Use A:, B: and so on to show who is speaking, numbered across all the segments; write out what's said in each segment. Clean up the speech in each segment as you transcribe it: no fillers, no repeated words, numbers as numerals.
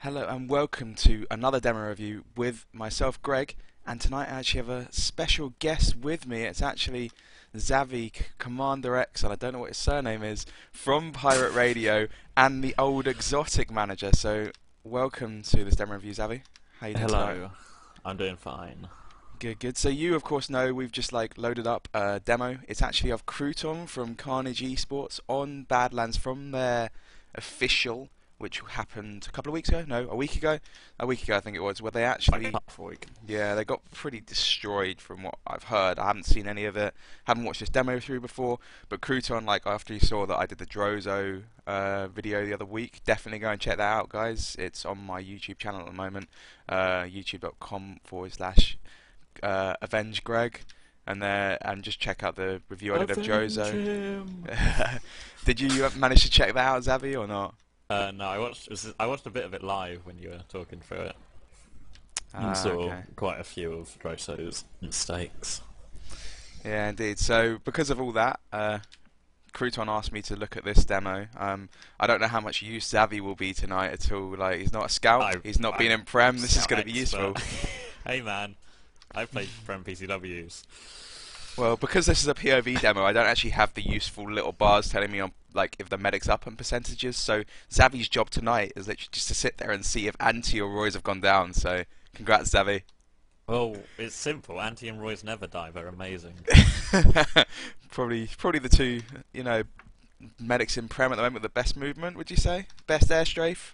A: Hello and welcome to another demo review with myself, Greg, and tonight I actually have a special guest with me. It's actually Xavier, CommanderX, and I don't know what his surname is, from PirateRadio and the old exotic manager. So welcome to this demo review, Xavier. How you doing
B: Hello,
A: tonight?
B: I'm doing fine.
A: Good, good. So you of course know we've just loaded up a demo. It's actually of Crouton from Karnage-eSports on Badlands from their official, which happened a couple of weeks ago. No, a week ago. A week ago, I think it was, where they
B: Like
A: actually,
B: half a week.
A: yeah, they got pretty destroyed from what I've heard. I haven't seen any of it. Haven't watched this demo through before. But Crouton, like after you saw that I did the Drozo video the other week, definitely go and check that out, guys. It's on my YouTube channel at the moment, youtube.com/Avenge Greg, and just check out the review I did of Drozo. Did you manage to check that out, Xavi, or not?
B: No, I watched a bit of it live when you were talking through it, and saw
A: Okay.
B: quite a few of Droso's mistakes.
A: Yeah, indeed. So because of all that, Crouton asked me to look at this demo. I don't know how much use Xavi will be tonight at all. Like, he's not a scout. He's not been in Prem. This is going to be useful.
B: Hey man, I've played Prem PCWs.
A: Well, because this is a POV demo, I don't actually have the useful little bars telling me on like if the medic's up and percentages. So Xavi's job tonight is literally just to sit there and see if Anti or Roy's have gone down. So congrats, Xavi.
B: Well, it's simple. Anti and Roy's never die. They're amazing.
A: probably the two, medics in Prem at the moment with the best movement. Would you say best air strafe?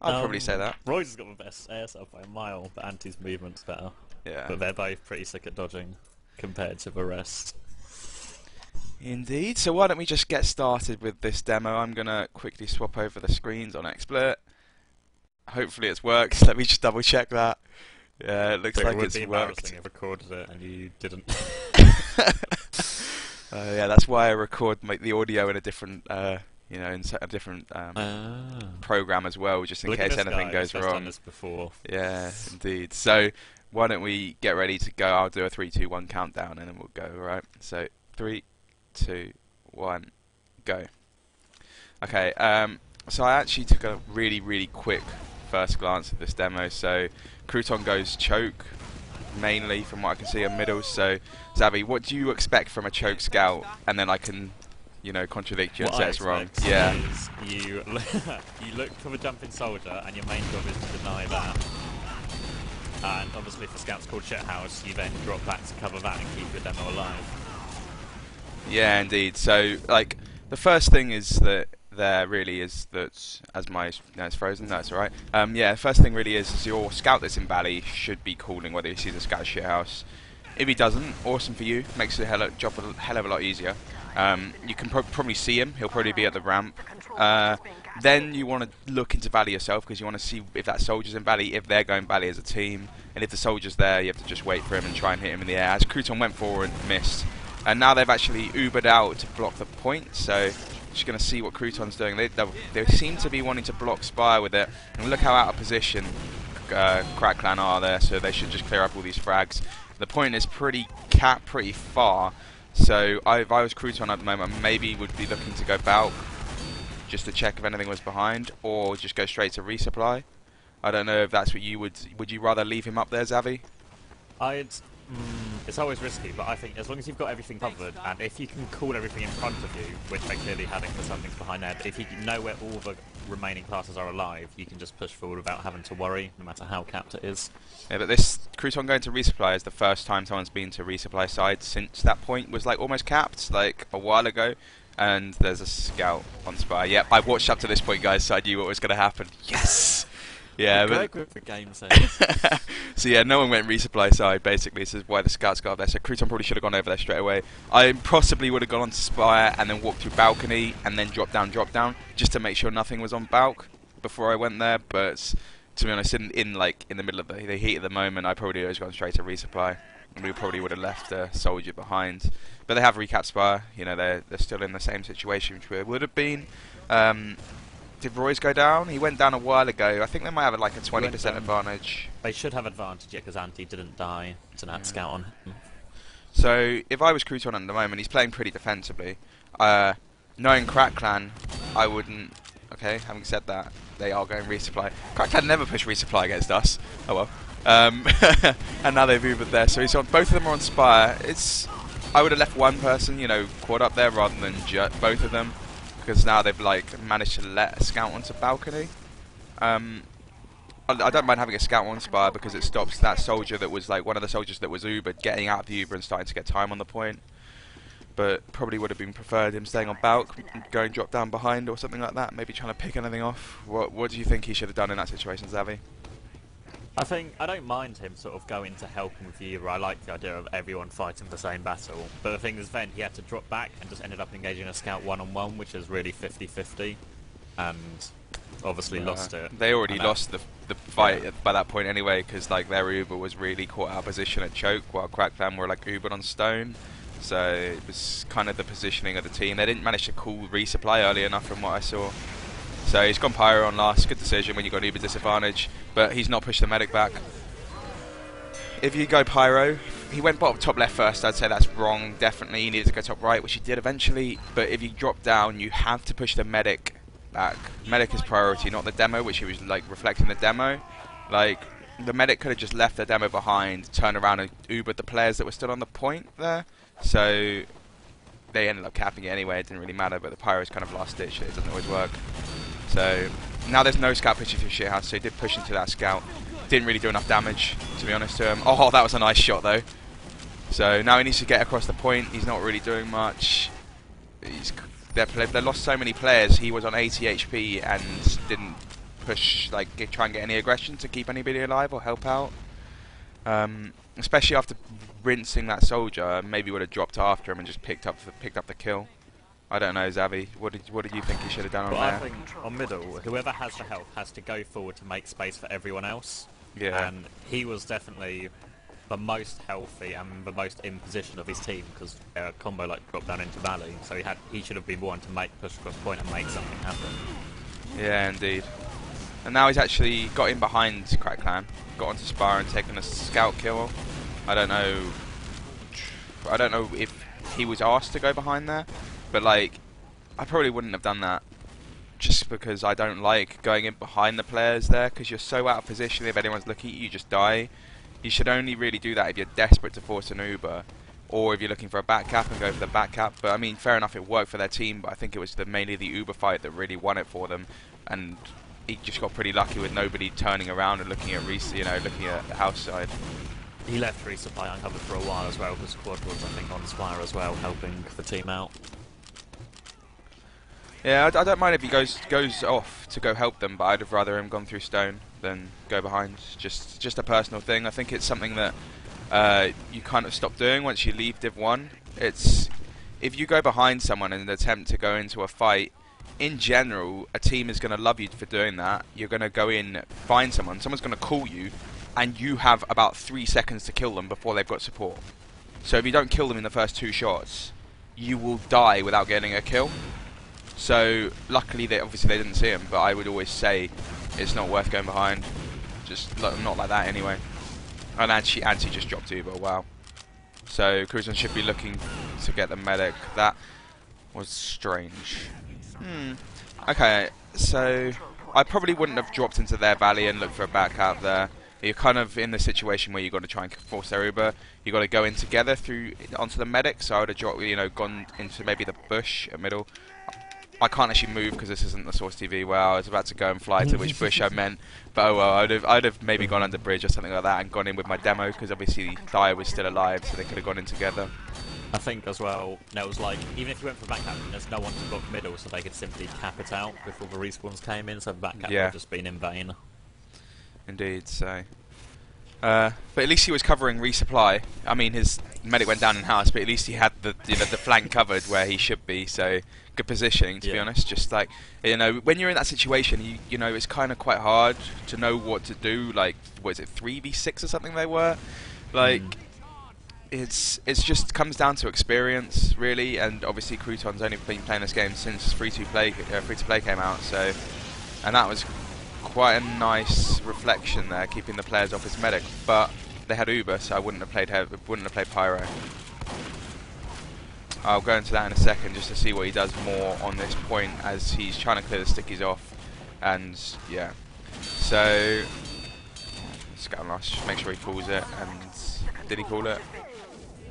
A: I'd probably say that.
B: Roy's has got the best air stuff by a mile, but Anti's movement's better.
A: Yeah.
B: But they're both pretty sick at dodging compared to the rest.
A: Indeed. So why don't we just get started with this demo? I'm gonna quickly swap over the screens on XSplit. Hopefully it's worked. Let me just double check that. Yeah, it looks like it's
B: It would be
A: worked.
B: embarrassing if I recorded it and you didn't.
A: Yeah, that's why I record the audio in a different, in a different program as well, just in
B: Look at
A: case
B: this
A: anything
B: guy,
A: goes
B: he's done
A: wrong.
B: this before.
A: Yeah, indeed. So why don't we get ready to go? I'll do a 3, 2, 1 countdown, and then we'll go. All right. So 3, 2, 1, go. Okay. So I actually took a really quick first glance at this demo. So Crouton goes choke, mainly from what I can see in middle. So Xavi, what do you expect from a choke scout? And then I can, contradict you and say it's wrong. Yeah.
B: You you look for the jumping soldier, and your main job is to deny that. And obviously, if the scout's called shithouse, you then drop back to cover that and keep your demo alive.
A: Yeah, indeed. So, like, the first thing is that there really is that, as my, no, it's frozen, no, it's alright. Yeah, the first thing really is your scout that's in Valley should be calling whether he sees a scout shithouse. If he doesn't, awesome for you, makes the job a hell of a lot easier. You can probably see him, he'll probably be at the ramp. Then you want to look into Valley yourself, because you want to see if that soldier's in Valley, if they're going Valley as a team. And if the soldier's there, you have to just wait for him and try and hit him in the air. As Crouton went forward and missed. And now they've actually Ubered out to block the point, so just going to see what Crouton's doing. They seem to be wanting to block Spire with it. And look how out of position CrackClan are there, so they should just clear up all these frags. The point is pretty far, so if I was Crouton at the moment, maybe would be looking to go Balk, just to check if anything was behind, or just go straight to resupply. I don't know if that's what you would you rather leave him up there, Xavi?
B: It's always risky, but I think as long as you've got everything covered, and if you can call everything in front of you, which they clearly hadn't because something's behind there, but if you know where all the remaining classes are alive, you can just push forward without having to worry, no matter how capped it is.
A: Yeah, but this Crouton going to resupply is the first time someone's been to resupply side since that point was like almost capped, like a while ago. And there's a scout on Spire. Yep, I watched up to this point, guys, so I knew what was going to happen. Yes! Yeah, but
B: with the game sense.
A: so yeah, no one went resupply side, basically. This is why the scouts got up there. So Crouton probably should have gone over there straight away. I possibly would have gone onto Spire and then walked through balcony and then drop down, just to make sure nothing was on balk before I went there. But to be honest, in the middle of the heat of the moment, I probably would have gone straight to resupply. And we probably would have left a soldier behind. But they have recapped Spire. They're still in the same situation which we would have been. Did Roy's go down? He went down a while ago. I think they might have like a 20% advantage.
B: They should have advantage, yeah, because Anti didn't die to that scout on him.
A: So if I was Crouton at the moment, he's playing pretty defensively. Knowing CrackClan, I wouldn't Okay, having said that, they are going resupply. CrackClan never push resupply against us. Oh well. And now they've Ubered there, so he's on. Both of them are on Spire. I would have left one person, you know, quad up there rather than both of them, because now they've like managed to let a scout onto balcony. I don't mind having a scout on Spire because it stops that soldier that was like one of the soldiers that was Ubered getting out of the Uber and starting to get time on the point. But probably would have been preferred him staying on Balk, going drop down behind or something like that, maybe trying to pick anything off. What do you think he should have done in that situation, Xavier?
B: I don't mind him sort of going to help him with the Uber. I like the idea of everyone fighting the same battle. But the thing is then he had to drop back and just ended up engaging a scout one-on-one, which is really 50-50. And obviously lost it.
A: They already lost the fight by that point anyway, because like their Uber was really caught out of position at choke, while CrackClan were like Ubered on stone. So it was kind of the positioning of the team. They didn't manage to call resupply early enough from what I saw. So he's gone Pyro on last. Good decision when you got Uber disadvantage, but he's not pushed the medic back. If you go Pyro, he went bottom top left first. I'd say that's wrong. Definitely, he needed to go top right, which he did eventually. But if you drop down, you have to push the medic back. Medic is priority, not the demo, which he was like reflecting the demo. Like the medic could have just left the demo behind, turned around and Ubered the players that were still on the point there. So they ended up capping it anyway. It didn't really matter. But the Pyro's kind of last ditch. It doesn't always work. So now there's no scout pushing through shithouse. So he did push into that scout. Didn't really do enough damage, to be honest, to him. Oh, that was a nice shot though. So now he needs to get across the point. He's not really doing much. They lost so many players. He was on 80 HP and didn't push, like, try and get any aggression to keep anybody alive or help out. Especially after rinsing that soldier, maybe would have dropped after him and just picked up the kill. I don't know, Xavi. What did you think he should have done on there?
B: I think on middle, whoever has the health has to go forward to make space for everyone else.
A: Yeah.
B: And he was definitely the most healthy and the most in position of his team, because combo like dropped down into Valley, so he should have been one to push across point and make something happen. Yeah,
A: indeed. And now he's actually got in behind CrackClan, got onto Spire and taken a scout kill. I don't know if he was asked to go behind there, but like I probably wouldn't have done that, just because I don't like going in behind the players there, because you're so out of position. If anyone's looking at you, you just die. You should only really do that if you're desperate to force an Uber, or if you're looking for a back cap and go for the back cap. But I mean, fair enough, it worked for their team, but I think it was mainly the Uber fight that really won it for them, and he just got pretty lucky with nobody turning around and looking at looking at the house side.
B: He left resupply uncovered for a while as well, because Quad was, I think, on Spire as well, helping the team out.
A: Yeah, I don't mind if he goes off to go help them, but I'd have rather him gone through stone than go behind. Just a personal thing. I think it's something that you kind of stop doing once you leave Div 1. It's if you go behind someone in an attempt to go into a fight, in general, a team is going to love you for doing that. You're going to go in, find someone's going to call you, and you have about 3 seconds to kill them before they've got support. So if you don't kill them in the first 2 shots, you will die without getting a kill. So luckily, obviously they didn't see him, but I would always say it's not worth going behind. Just not like that anyway. And Anti just dropped Uber. Wow. So Crouton should be looking to get the medic. That was strange. Okay, so I probably wouldn't have dropped into their valley and looked for a back out there. You're kind of in the situation where you've got to try and force their Uber. You've got to go in together onto the medic. So I would have dropped, gone into maybe the bush at middle. I can't actually move because this isn't the Source TV. Well, I was about to go and fly to which bush I meant, but oh well. I'd have maybe gone under bridge or something like that and gone in with my demo, because obviously Dyer was still alive, so they could have gone in together.
B: I think as well, it was like, even if you went for back cap, there's no one to block middle, so they could simply cap it out before the respawns came in, so back cap would have just been in vain.
A: Indeed, so. But at least he was covering resupply. I mean, his medic went down in house, but at least he had the flank covered where he should be. So good positioning, to be honest. Just like when you're in that situation, you know it's kind of quite hard to know what to do. Like, was it 3v6 or something they were? Like, it's just comes down to experience really, and obviously Crouton's only been playing this game since free to play came out. So, and that was quite a nice reflection there, keeping the players off his medic, but they had Uber, so I wouldn't have played Pyro. I'll go into that in a second just to see what he does more on this point as he's trying to clear the stickies off. And yeah, so scout last, make sure he calls it. And did he call it?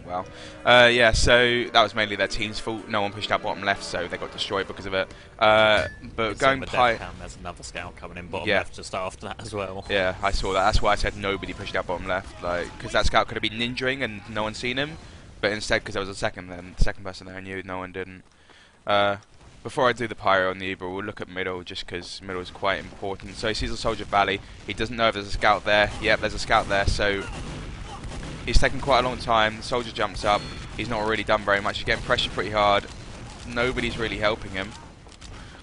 A: Well, yeah, so that was mainly their team's fault. No one pushed out bottom left, so they got destroyed because of it. But going
B: there's another scout coming in bottom left just after that as well.
A: Yeah, I saw that. That's why I said nobody pushed out bottom left, like, because that scout could have been ninjaing and no one seen him. But instead, because there was the second person there, I knew no one didn't. Before I do the pyro on the Uber, we'll look at middle, just because middle is quite important. So he sees a soldier valley. He doesn't know if there's a scout there. Yep, there's a scout there. So he's taking quite a long time. The soldier jumps up. He's not really done very much. He's getting pressured pretty hard. Nobody's really helping him.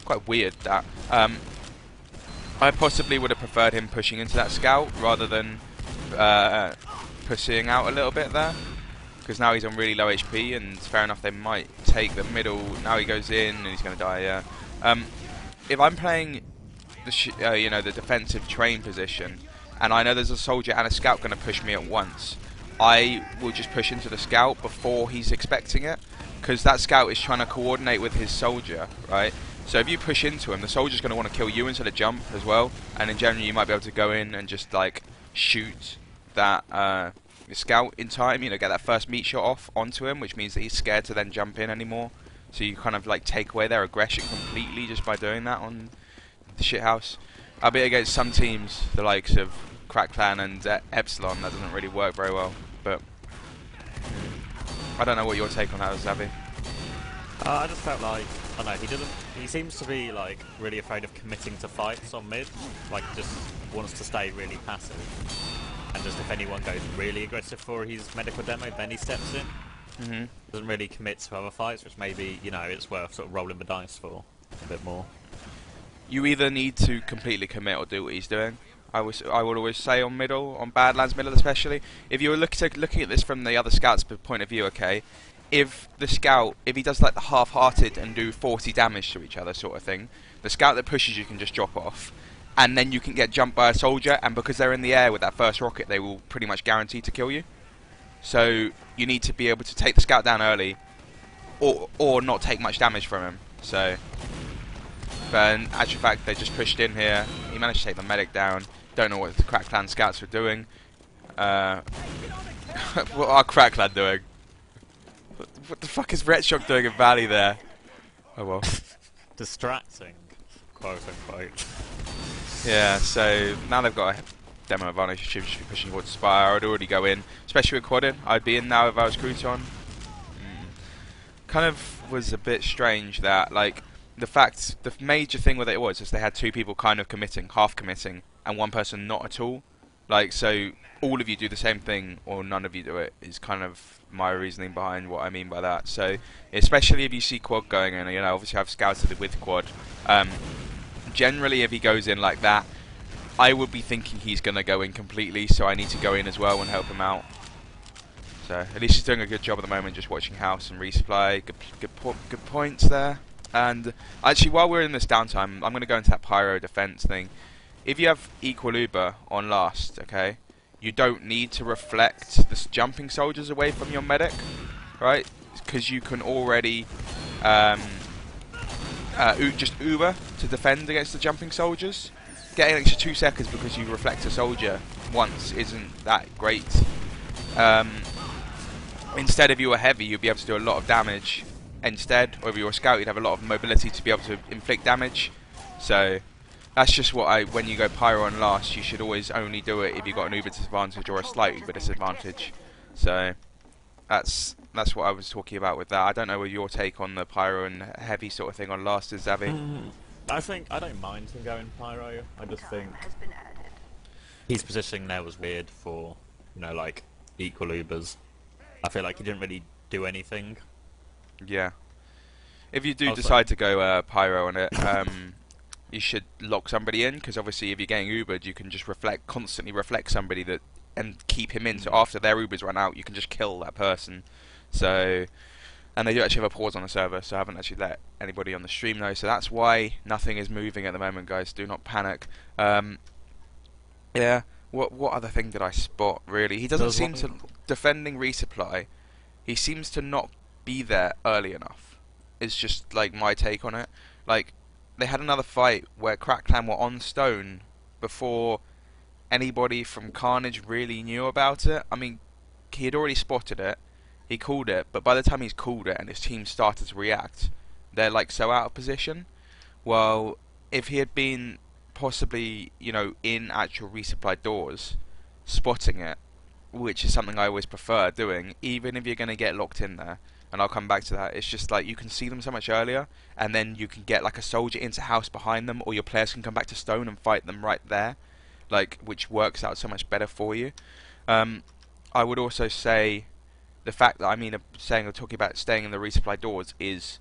A: Quite weird that. I possibly would have preferred him pushing into that scout rather than pursuing out a little bit there. Because now he's on really low HP, and fair enough, they might take the middle. Now he goes in, and he's going to die. Yeah. If I'm playing the you know, the defensive train position, and I know there's a soldier and a scout going to push me at once, I will just push into the scout before he's expecting it, because that scout is trying to coordinate with his soldier, right? So if you push into him, the soldier's going to want to kill you instead of jump as well, and in general you might be able to go in and just like shoot that scout in time, you know, get that first meat shot off onto him, which means that he's scared to then jump in anymore. So you kind of like take away their aggression completely just by doing that on the shithouse. Albeit against some teams, the likes of CrackClan and Epsilon, that doesn't really work very well. But I don't know what your take on that is, Xavier.
B: I just felt like, I don't know, he seems to be like really afraid of committing to fights on mid, like just wants to stay really passive. And just if anyone goes really aggressive for his medical demo, then he steps in. Doesn't really commit to other fights, which maybe, you know, it's worth sort of rolling the dice for a bit more.
A: You either need to completely commit or do what he's doing. I would always say on middle, on Badlands middle especially, if you were looking at this from the other scout's point of view, okay, if the scout, if he does like the half-hearted and do 40 damage to each other sort of thing, the scout that pushes you can just drop off. And then you can get jumped by a soldier, and because they're in the air with that first rocket, they will pretty much guarantee to kill you. So you need to be able to take the scout down early, or not take much damage from him. So, but in actual fact, they just pushed in here. He managed to take the medic down. Don't know what the CrackClan scouts were doing. What are CrackClan doing? What the fuck is Red Shock doing in Valley there? Oh well.
B: Distracting, quote unquote.
A: Yeah, so now they've got a demo advantage. Should be pushing towards Spire. I'd already go in, especially with quad in. I'd be in now if I was Crouton. Kind of was a bit strange that, like, the major thing with it was is they had two people kind of committing, half committing, and one person not at all. Like, so all of you do the same thing or none of you do it is kind of my reasoning behind what I mean by that. So especially if you see quad going in, you know, obviously I've scouted it with quad. Generally, if he goes in like that, I would be thinking he's going to go in completely, so I need to go in as well and help him out. So at least he's doing a good job at the moment, just watching house and resupply. Good points there. And actually, while we're in this downtime, I'm going to go into that pyro defense thing. If you have equal Uber on last, okay, you don't need to reflect the jumping soldiers away from your medic, right? Because you can already just Uber to defend against the jumping soldiers. Getting an extra 2 seconds because you reflect a soldier once isn't that great. Instead, if you were heavy, you'd be able to do a lot of damage instead, or if you were a scout, you'd have a lot of mobility to be able to inflict damage. So that's just what when you go pyro on last, you should always only do it if you've got an Uber disadvantage or a slight Uber disadvantage. So that's what I was talking about with that. I don't know what your take on the pyro and heavy sort of thing on last is, Xavier.
B: I don't mind him going pyro. I just think his positioning there was weird for, you know, like equal Ubers. I feel like he didn't really do anything.
A: Yeah. If you do decide to go pyro on it, you should lock somebody in, because obviously if you're getting Ubered, you can just constantly reflect somebody and keep him in. So after their Ubers run out, you can just kill that person. So, and they do actually have a pause on the server, so I haven't actually let anybody on the stream know. So that's why nothing is moving at the moment, guys. Do not panic. Yeah. What other thing did I spot? Really, he doesn't seem to defending resupply. He seems to not be there early enough. It's just like my take on it. Like, they had another fight where CrackClan were on stone before anybody from Carnage really knew about it. I mean, he had already spotted it, he called it, but by the time he's called it and his team started to react, they're like so out of position. Well, if he had been possibly, you know, in actual resupply doors, spotting it, which is something I always prefer doing, even if you're going to get locked in there, and I'll come back to that, it's just like you can see them so much earlier, and then you can get like a soldier into house behind them, or your players can come back to stone and fight them right there, like, which works out so much better for you. I would also say the fact that talking about staying in the resupply doors is,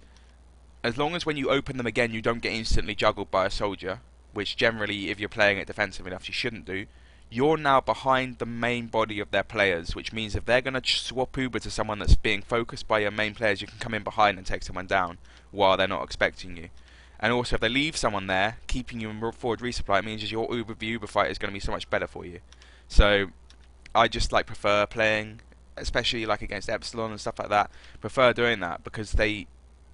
A: as long as when you open them again you don't get instantly juggled by a soldier, which generally if you're playing it defensive enough you shouldn't do, you're now behind the main body of their players, which means if they're going to swap Uber to someone that's being focused by your main players, you can come in behind and take someone down while they're not expecting you. And also if they leave someone there, keeping you in forward resupply, it means your Uber v Uber fight is going to be so much better for you. So I just like prefer playing, especially like against Epsilon and stuff like that, prefer doing that because they,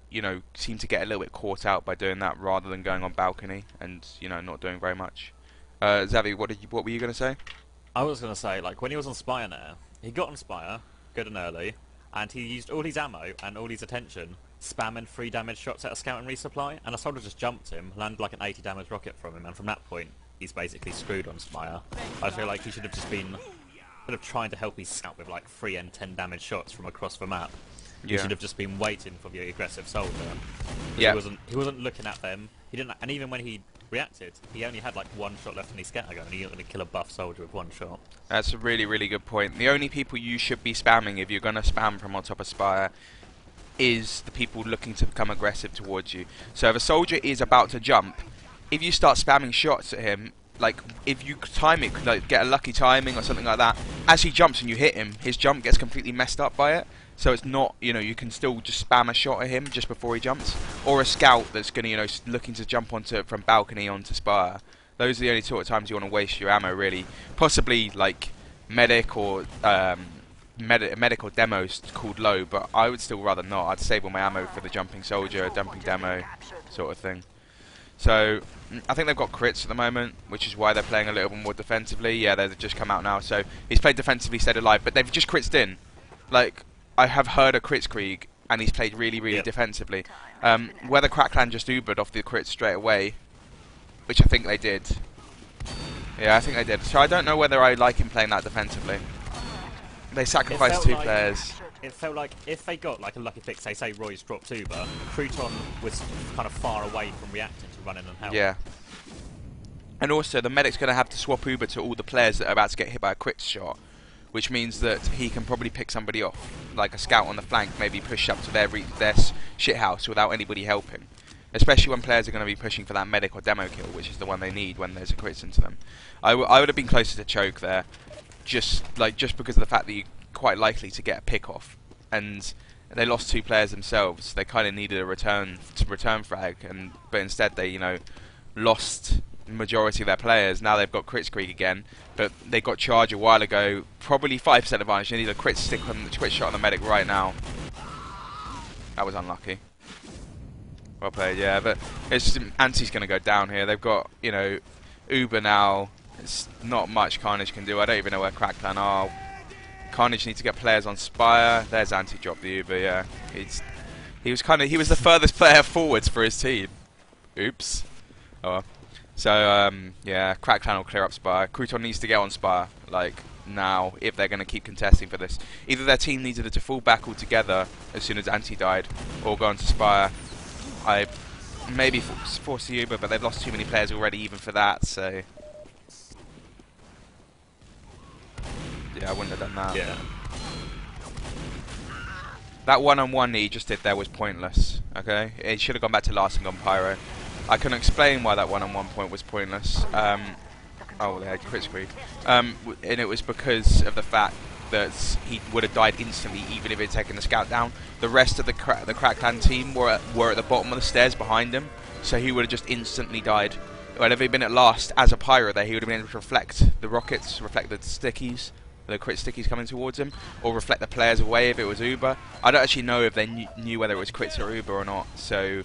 A: you know, seem to get a little bit caught out by doing that rather than going on balcony and, you know, not doing very much. Xavier, what were you going to say?
B: I was going to say, like, when he was on Spire there, he got on Spire, good and early, and he used all his ammo and all his attention spamming 3 damage shots at a scout and resupply, and a soldier just jumped him, landed like an 80 damage rocket from him, and from that point, he's basically screwed on Spire. I feel like he should have just been instead of trying to help his scout with like 3 and 10 damage shots from across the map. He should have just been waiting for the aggressive soldier. Yeah. He wasn't looking at them. He didn't, and even when he reacted, he only had like 1 shot left in his scatter gun, and he didn't really kill a buff soldier with 1 shot.
A: That's a really, really good point. The only people you should be spamming if you're going to spam from on top of Spire is the people looking to become aggressive towards you. So if a soldier is about to jump, if you start spamming shots at him, like if you time it, like get a lucky timing or something like that, as he jumps and you hit him, his jump gets completely messed up by it. So it's not, you know, you can still just spam a shot at him just before he jumps, or a scout that's going to, you know, looking to jump onto from balcony onto Spire. Those are the only sort of times you want to waste your ammo, really. Possibly like medic or medic or demos called low, but I would still rather not. I'd save all my ammo for the jumping soldier, dumping demo sort of thing. So I think they've got crits at the moment, which is why they're playing a little bit more defensively. Yeah, they've just come out now, so he's played defensively, stayed alive, but they've just crits in. Like, I have heard a Kritzkrieg, and he's played really, really defensively. Whether CrackClan just Ubered off the crits straight away, which I think they did. Yeah, I think they did. So I don't know whether I like him playing that defensively. They sacrificed 2 players.
B: It felt like if they got like a lucky pick, say Roy's dropped Uber, Crouton was kind of far away from reacting to running and help.
A: Yeah. And also, the medic's going to have to swap Uber to all the players that are about to get hit by a crit shot, which means that he can probably pick somebody off, like a scout on the flank, maybe push up to their shithouse without anybody helping. Especially when players are going to be pushing for that medic or demo kill, which is the one they need when there's a crits into them. I would have been closer to choke there, just because of the fact that you're quite likely to get a pick off, and they lost 2 players themselves. They kind of needed a return frag, but instead they, you know, lost the majority of their players. Now they've got Kritzkrieg again, but they got charge a while ago. Probably 5% advantage. They need a crit shot on the medic right now. That was unlucky. Well played, yeah. But it's Anti's going to go down here. They've got, you know, Uber now. It's not much Carnage can do. I don't even know where CrackClan are. Carnage need to get players on Spire. There's Anti drop the Uber. Yeah, he was the furthest player forwards for his team. Oops. Oh well. So yeah, CrackClan will clear up Spire. Crouton needs to get on Spire, like, now, if they're going to keep contesting for this. Either their team needed to fall back altogether as soon as Anti died, or go on to Spire. I maybe force the Uber, but they've lost too many players already even for that, so yeah, I wouldn't have done that.
B: Yeah.
A: That one-on-one he just did there was pointless, okay? He should have gone back to last and gone Pyro. I can explain why that one-on-one point was pointless. Oh, they had Kritzkrieg. And it was because of the fact that he would have died instantly even if he had taken the scout down. The rest of the CrackClan team were at the bottom of the stairs behind him, so he would have just instantly died. But if he'd been at last as a Pyro there, he would have been able to reflect the rockets, reflect the stickies, the crit stickies coming towards him, or reflect the players away if it was Uber. I don't actually know if they knew whether it was crits or Uber or not. So,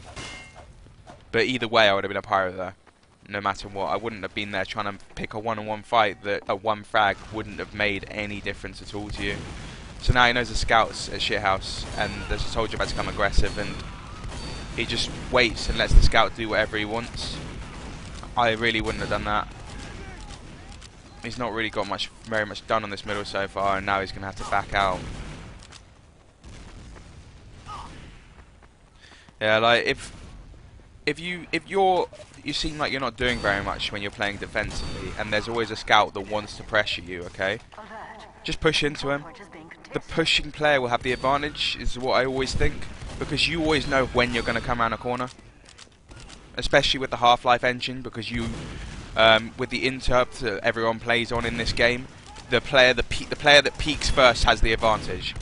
A: but either way, I would have been a pirate there, no matter what. I wouldn't have been there trying to pick a one-on-one fight that a one frag wouldn't have made any difference at all to you. So now he knows the scout's at shithouse, and there's a soldier about to become aggressive, and he just waits and lets the scout do whatever he wants. I really wouldn't have done that. He's not really got very much done on this middle so far, and now he's going to have to back out. Yeah, like if you seem like you're not doing very much when you're playing defensively, and there's always a scout that wants to pressure you, okay? Just push into him. The pushing player will have the advantage, is what I always think, because you always know when you're going to come around a corner. Especially with the Half-Life engine, because you, with the interrupt that everyone plays on in this game, the player that peaks first has the advantage.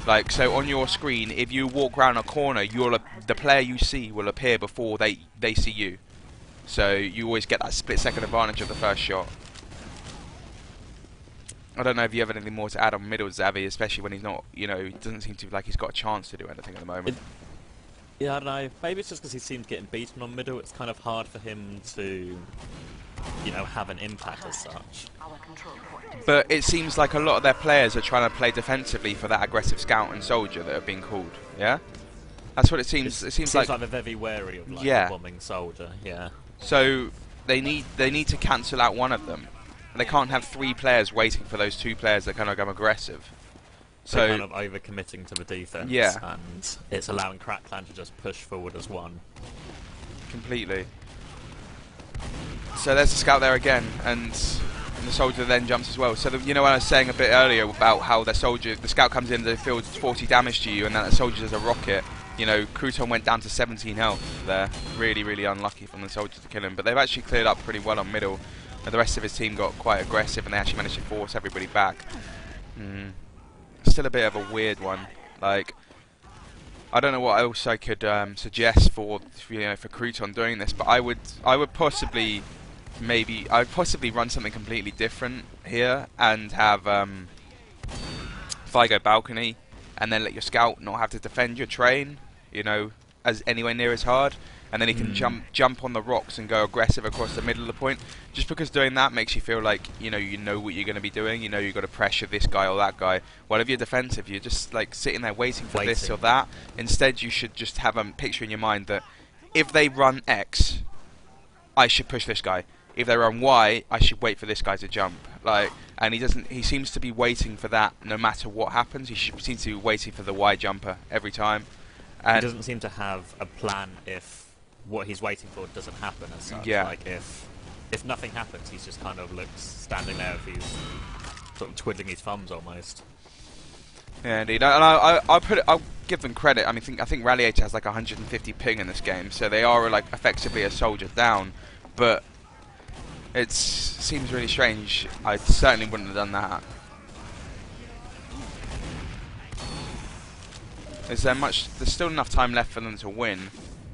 A: Like, so on your screen, if you walk around a corner, the player you see will appear before they see you. So you always get that split-second advantage of the first shot. I don't know if you have anything more to add on middle, Xavier, especially when he's not, you know, it doesn't seem to be like he's got a chance to do anything at the moment.
B: Yeah, I don't know. Maybe it's just because he seems getting beaten on middle. It's kind of hard for him to, you know, have an impact as such.
A: But it seems like a lot of their players are trying to play defensively for that aggressive scout and soldier that have been called. Yeah, that's what it seems. It seems like
B: they're very wary of like
A: yeah.
B: a bombing soldier. Yeah.
A: So they need to cancel out one of them. They can't have three players waiting for those two players that kind of go aggressive. So
B: they're kind of over-committing to the defense,
A: yeah,
B: and it's allowing CrackClan to just push forward as one.
A: Completely. So there's the scout there again, and the soldier then jumps as well. So you know what I was saying a bit earlier about how the scout comes in, the field 40 damage to you, and then the soldier does a rocket. You know, Crouton went down to 17 health there. Really, really unlucky from the soldier to kill him. But they've actually cleared up pretty well on middle. The rest of his team got quite aggressive, and they actually managed to force everybody back. Still a bit of a weird one. Like, I don't know what else I could suggest for Crouton doing this, but I would possibly run something completely different here and have Figo balcony, and then let your scout not have to defend your train, you know, as anywhere near as hard. And then he can jump on the rocks and go aggressive across the middle of the point. Just because doing that makes you feel like you know what you're going to be doing. You know you've got to pressure this guy or that guy. While if you're defensive, you're just like sitting there waiting for this or that. Instead, you should just have a picture in your mind that if they run X, I should push this guy. If they run Y, I should wait for this guy to jump. Like, and he doesn't. He seems to be waiting for that no matter what happens. He seems to be waiting for the Y jumper every time. And
B: he doesn't seem to have a plan if what he's waiting for doesn't happen as such.
A: Yeah.
B: Like if nothing happens, he's just kind of looks standing there with his sort of twiddling his thumbs almost.
A: Yeah, indeed. And I'll give them credit. I mean, I think Ralliator has like 150 ping in this game, so they are like effectively a soldier down. But it seems really strange. I certainly wouldn't have done that. There's still enough time left for them to win.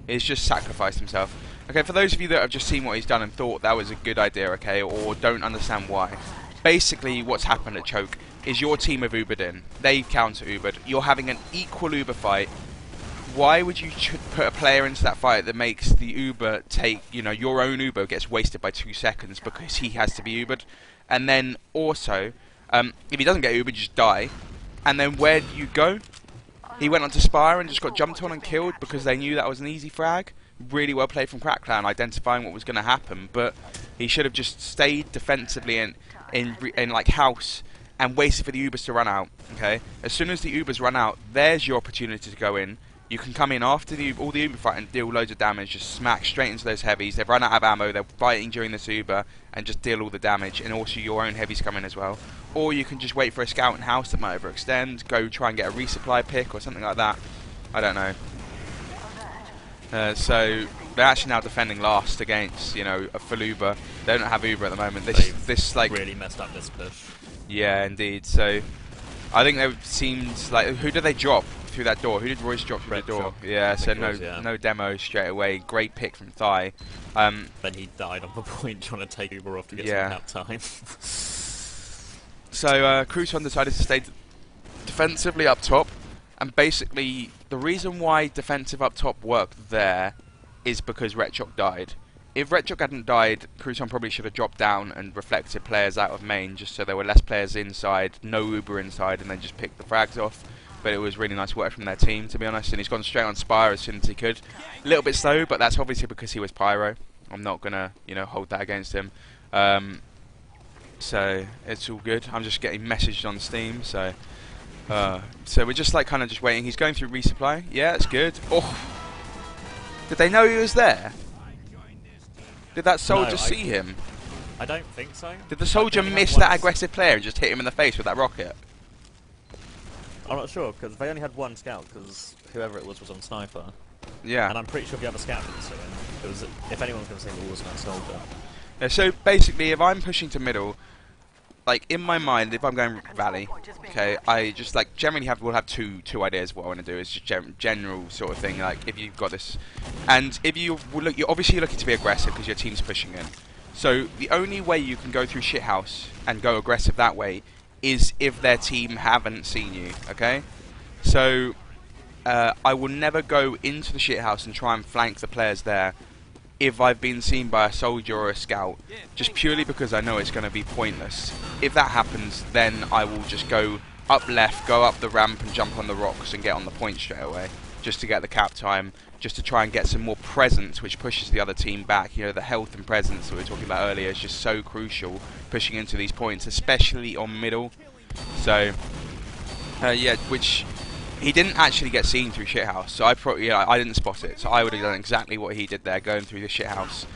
A: He's just sacrificed himself. Okay, for those of you that have just seen what he's done and thought that was a good idea, okay, or don't understand why. Basically, what's happened at Choke is your team have Ubered in. They've counter-Ubered. You're having an equal Uber fight. Why would you put a player into that fight that makes the Uber take, you know, your own Uber gets wasted by 2 seconds because he has to be Ubered? And then also, if he doesn't get Ubered, you just die. And then where do you go? He went on to Spire and just got jumped on and killed because they knew that was an easy frag. Really well played from CrackClan, identifying what was going to happen, but he should have just stayed defensively in like house and waited for the Ubers to run out. Okay, as soon as the Ubers run out, there's your opportunity to go in. You can come in after all the Uber fight and deal loads of damage, just smack straight into those heavies. They've run out of ammo, they're fighting during this Uber, and just deal all the damage, and also your own heavies come in as well. Or you can just wait for a scout in house that might overextend, go try and get a resupply pick or something like that. I don't know. So they're actually now defending last against, you know, a full Uber. They don't have Uber at the moment. This like
B: really messed up this push.
A: Yeah, indeed. So I think they seemed like, who did they drop through that door? Who did Royce drop through the door?
B: Shock.
A: Yeah, so no demo straight away. Great pick from Thigh.
B: Then he died on the point trying to take Uber off to get some cap time.
A: So Crouton decided to stay defensively up top, and basically the reason why defensive up top worked there is because Retchok died. If Retchok hadn't died, Crouton probably should have dropped down and reflected players out of main, just so there were less players inside, no Uber inside, and then just picked the frags off. But it was really nice work from their team, to be honest, and he's gone straight on Spire as soon as he could. A little bit slow, but that's obviously because he was Pyro. I'm not gonna, hold that against him. So it's all good. I'm just getting messaged on Steam, so we're just like kind of just waiting. He's going through resupply. Yeah, it's good. Oh, did they know he was there? Did that soldier see him?
B: I don't think so.
A: Did the soldier miss that aggressive player and just hit him in the face with that rocket?
B: I'm not sure, because they only had one scout, because whoever it was on sniper.
A: Yeah.
B: And I'm pretty sure the other scout didn't see him. It was, if anyone's going to see him, it was that soldier.
A: Yeah, so basically, if I'm pushing to middle, like in my mind, if I'm going valley, okay, I just like generally will have two ideas. What I want to do is just general sort of thing. Like if you've got this, and if you're obviously looking to be aggressive because your team's pushing in. So the only way you can go through shithouse and go aggressive that way is if their team haven't seen you. Okay, so I will never go into the shithouse and try and flank the players there if I've been seen by a soldier or a scout, just purely because I know it's going to be pointless. If that happens, then I will just go up left, go up the ramp and jump on the rocks and get on the point straight away, just to get the cap time, just to try and get some more presence, which pushes the other team back. The health and presence that we were talking about earlier is just so crucial pushing into these points, especially on middle. So, yeah, which he didn't actually get seen through shithouse, so I didn't spot it. So I would have done exactly what he did there, going through the shithouse.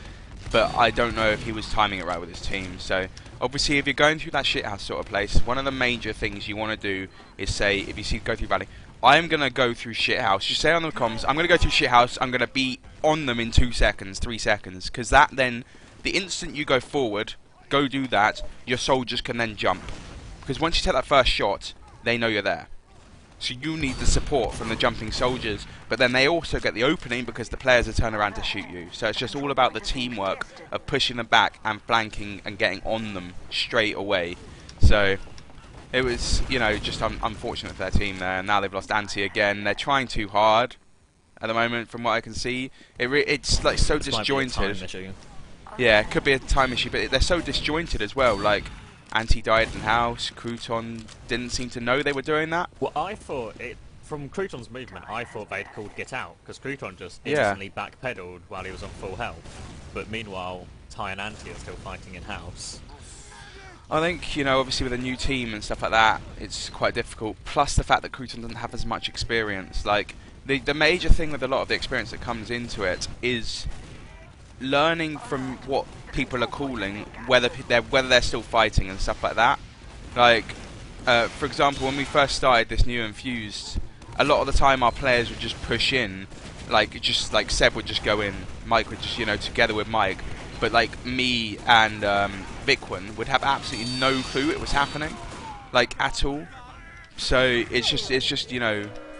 A: But I don't know if he was timing it right with his team. So obviously, if you're going through that shithouse sort of place, one of the major things you want to do is say, if you see go through valley, I'm gonna go through shithouse. Just say on the comms, I'm gonna go through shithouse. I'm gonna be on them in 2 seconds, 3 seconds, because that then, the instant you go forward, go do that, your soldiers can then jump. Because once you take that first shot, they know you're there. So you need the support from the jumping soldiers, but then they also get the opening because the players are turning around to shoot you. So it's just all about the teamwork of pushing them back and flanking and getting on them straight away. So it was, just unfortunate for their team there. And now they've lost Anti again. They're trying too hard at the moment, from what I can see. It's like so disjointed. Yeah, it could be a time issue, but they're so disjointed as well. Like, Anti died in house, Crouton didn't seem to know they were doing that.
B: Well, I thought from Crouton's movement, I thought they'd called get out, because Crouton just instantly backpedaled while he was on full health. But meanwhile, Ty and Anti are still fighting in house.
A: I think, obviously with a new team and stuff like that, it's quite difficult. Plus the fact that Crouton doesn't have as much experience. Like, the major thing with a lot of the experience that comes into it is learning from what people are calling, whether they're still fighting and stuff like that. Like, for example, when we first started this new Infused, a lot of the time our players would just push in, like Seb would just go in, Mike would just, together with Mike, but like me and Vicwin would have absolutely no clue it was happening, like at all. So it's just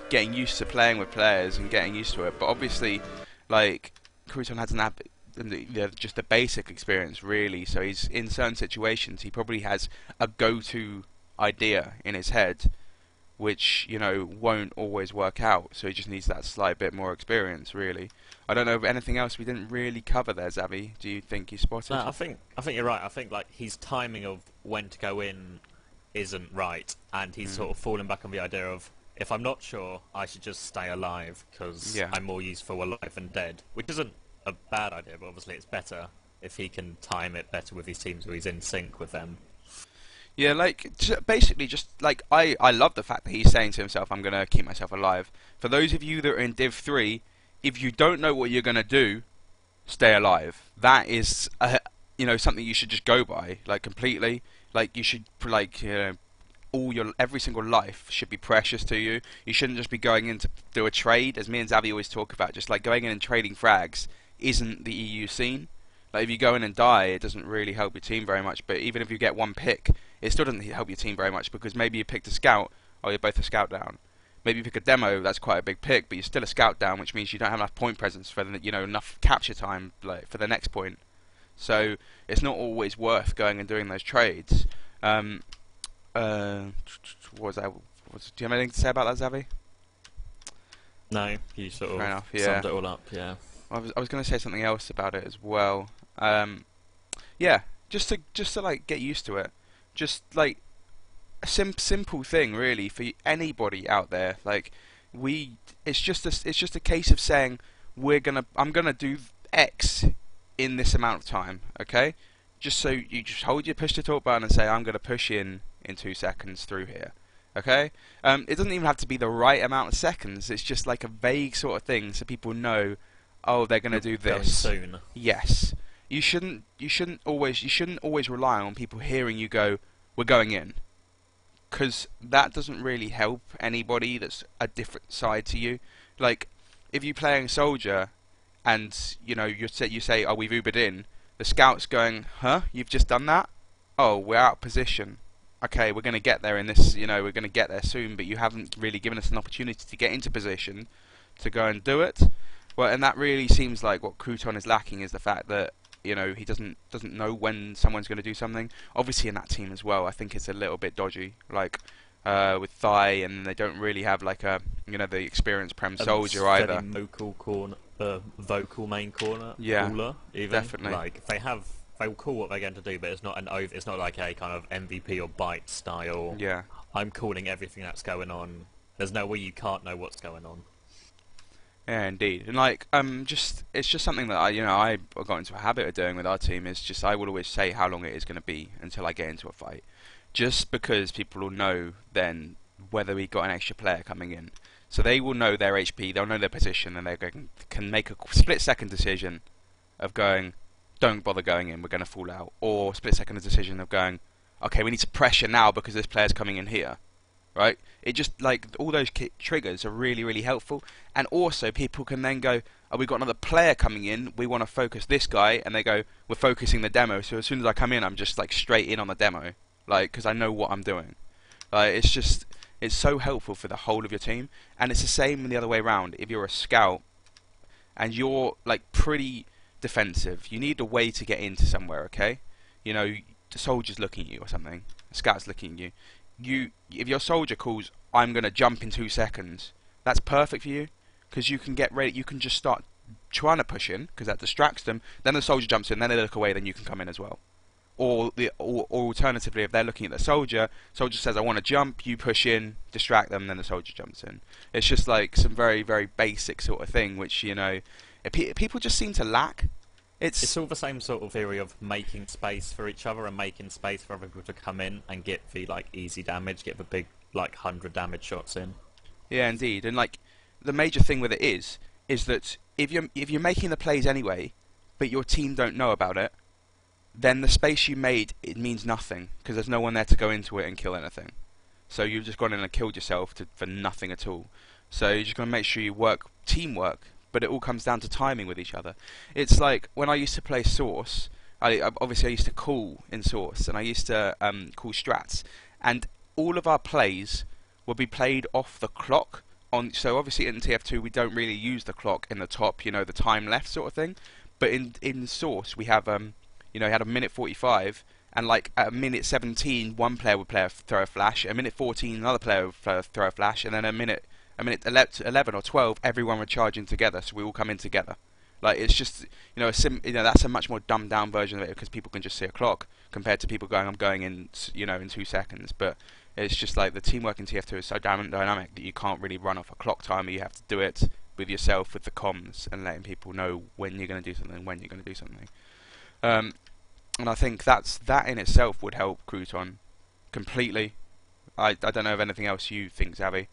A: getting used to playing with players and getting used to it. But obviously, like, Crouton hasn't had just the basic experience really, so he's in certain situations he probably has a go-to idea in his head which won't always work out, so he just needs that slight bit more experience really. I don't know if anything else we didn't really cover there, Xavier. Do you think you spotted?
B: No, I think you're right. I think like his timing of when to go in isn't right, and he's sort of fallen back on the idea of, if I'm not sure, I should just stay alive because I'm more useful alive than dead, which isn't a bad idea, but obviously it's better if he can time it better with his teams, where he's in sync with them.
A: Yeah, like, basically just, like, I love the fact that he's saying to himself, I'm going to keep myself alive. For those of you that are in Div 3, if you don't know what you're going to do, stay alive. That is, something you should just go by, like, completely. Like, you should, like, every single life should be precious to you. You shouldn't just be going in to do a trade, as me and Xavier always talk about, just like going in and trading frags isn't the EU scene. Like, if you go in and die, it doesn't really help your team very much, but even if you get one pick, it still doesn't help your team very much, because maybe you picked a scout, or you're both a scout down. Maybe you pick a demo, that's quite a big pick, but you're still a scout down, which means you don't have enough point presence for enough capture time, like, for the next point. So it's not always worth going and doing those trades. What was that? Do you have anything to say about that, Xavi?
B: No, you sort
A: Fair
B: of
A: enough, yeah.
B: summed it all up. Yeah.
A: I was going to say something else about it as well. Yeah, just to like get used to it. Just like a simple thing, really, for anybody out there. Like it's just a case of saying I'm gonna do X in this amount of time. Okay, just so you just push the talk button and say I'm gonna push in 2 seconds through here. Okay, it doesn't even have to be the right amount of seconds. It's just like a vague sort of thing, so people know, oh, they're gonna do
B: Going
A: this
B: soon.
A: Yes. You shouldn't always rely on people hearing you go, "We're going in," because that doesn't really help anybody that's a different side to you. Like, if you're playing soldier, and you say, "Oh, we've Ubered in," the scout's going, "Huh? You've just done that? Oh, we're out of position. Okay, we're going to get there in this. We're going to get there soon, but you haven't really given us an opportunity to get into position to go and do it." Well, and that really seems like what Crouton is lacking, is the fact that he doesn't know when someone's going to do something. Obviously, in that team as well, I think it's a little bit dodgy. Like with Thigh, and they don't really have like the experienced Prem soldier either.
B: Vocal main corner.
A: Yeah,
B: cooler, even.
A: definitely.
B: Like they'll call what they're going to do, but it's not it's not like a kind of MVP or Byte style.
A: Yeah.
B: I'm calling everything that's going on. There's no way you can't know what's going on.
A: Yeah, indeed, and like it's just something that I got into a habit of doing with our team. Is just I will always say how long it is going to be until I get into a fight, just because people will know then whether we got an extra player coming in, so they will know their HP, they'll know their position, and they can make a split-second decision of going, don't bother going in, we're going to fall out, or split-second decision of going, okay, we need to pressure now because this player's coming in here. Right? It just, like, all those triggers are really, really helpful. And also, people can then go, oh, we've got another player coming in, we want to focus this guy, and they go, we're focusing the demo, so as soon as I come in, I'm just, like, straight in on the demo. Like, because I know what I'm doing. Like, it's so helpful for the whole of your team. And it's the same the other way around. If you're a scout, and you're, like, pretty defensive, you need a way to get into somewhere, okay? The soldier's looking at you or something, the scout's looking at you. If your soldier calls, I'm going to jump in 2 seconds, that's perfect for you, because you can get ready, you can just start trying to push in, because that distracts them, then the soldier jumps in, then they look away, then you can come in as well. Or alternatively, if they're looking at the soldier says, I want to jump, you push in, distract them, then the soldier jumps in. It's just like some very, very basic sort of thing, which, people just seem to lack.
B: It's all the same sort of theory of making space for each other and making space for other people to come in and get the easy damage, get the big 100 damage shots in.
A: Yeah, indeed. And the major thing with it is that if you're making the plays anyway, but your team don't know about it, then the space you made, it means nothing, because there's no one there to go into it and kill anything. So you've just gone in and killed yourself for nothing at all. So you're just going to make sure you work teamwork. But it all comes down to timing with each other. It's like when I used to play Source, I used to call in Source, and I used to call strats, and all of our plays would be played off the clock. So obviously in TF2 we don't really use the clock in the top, the time left sort of thing. But in Source we have you had a minute 45, and at a minute 17 one player would throw a flash, a minute 14 another player would throw a flash, and then a minute 11 or 12, everyone were charging together, so we all come in together. It's just, that's a much more dumbed down version of it, because people can just see a clock, compared to people going, I'm going in, in 2 seconds. But it's just like the teamwork in TF2 is so damn dynamic that you can't really run off a clock timer. You have to do it with yourself, with the comms, and letting people know when you're going to do something, when you're going to do something. And I think that in itself would help Crouton completely. I don't know of anything else you think, Xavi.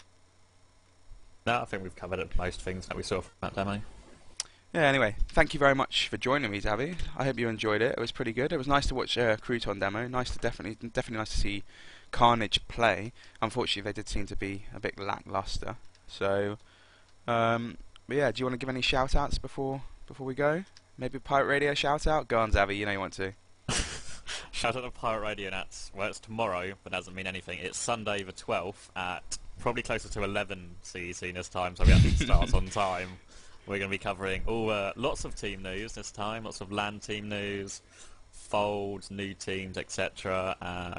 B: No, I think we've covered most things that we saw from that demo.
A: Yeah, anyway, thank you very much for joining me, Xavi. I hope you enjoyed it. It was pretty good. It was nice to watch Crouton demo. Definitely nice to see Karnage play. Unfortunately, they did seem to be a bit lackluster. So, but yeah, do you want to give any shout-outs before we go? Maybe a PirateRadio shout-out? Go on, Xavi, you know you want to.
B: Shout out to PirateRadio, and it's tomorrow, but doesn't mean anything. It's Sunday the 12th at probably closer to 11 CET this time, so we actually start on time. We're going to be covering lots of team news this time, lots of LAN team news, folds, new teams, etc.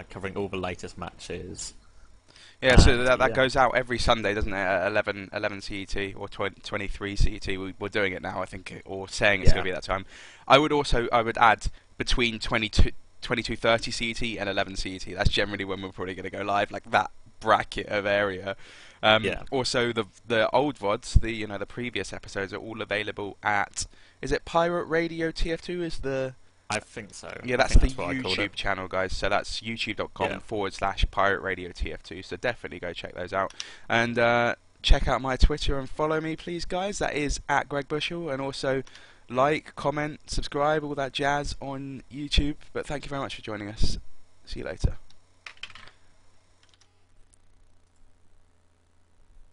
B: Covering all the latest matches.
A: Yeah, so
B: And,
A: that
B: yeah.
A: goes out every Sunday, doesn't it? At 11 CET or 23 CET. We're doing it now, I think, or saying it's going to be that time. I would add between 22:30 CET and 11 CET. That's generally when we're probably going to go live, like that bracket of area. Also, the old VODs, the previous episodes are all available at. Is it Pirate Radio TF2? Is the
B: I think so.
A: Yeah, that's the YouTube channel, guys. So that's youtube.com/Pirate Radio TF2. So definitely go check those out. And check out my Twitter and follow me, please, guys. That is at Greg Bushell. And also like, comment, subscribe, all that jazz on YouTube. But thank you very much for joining us. See you later.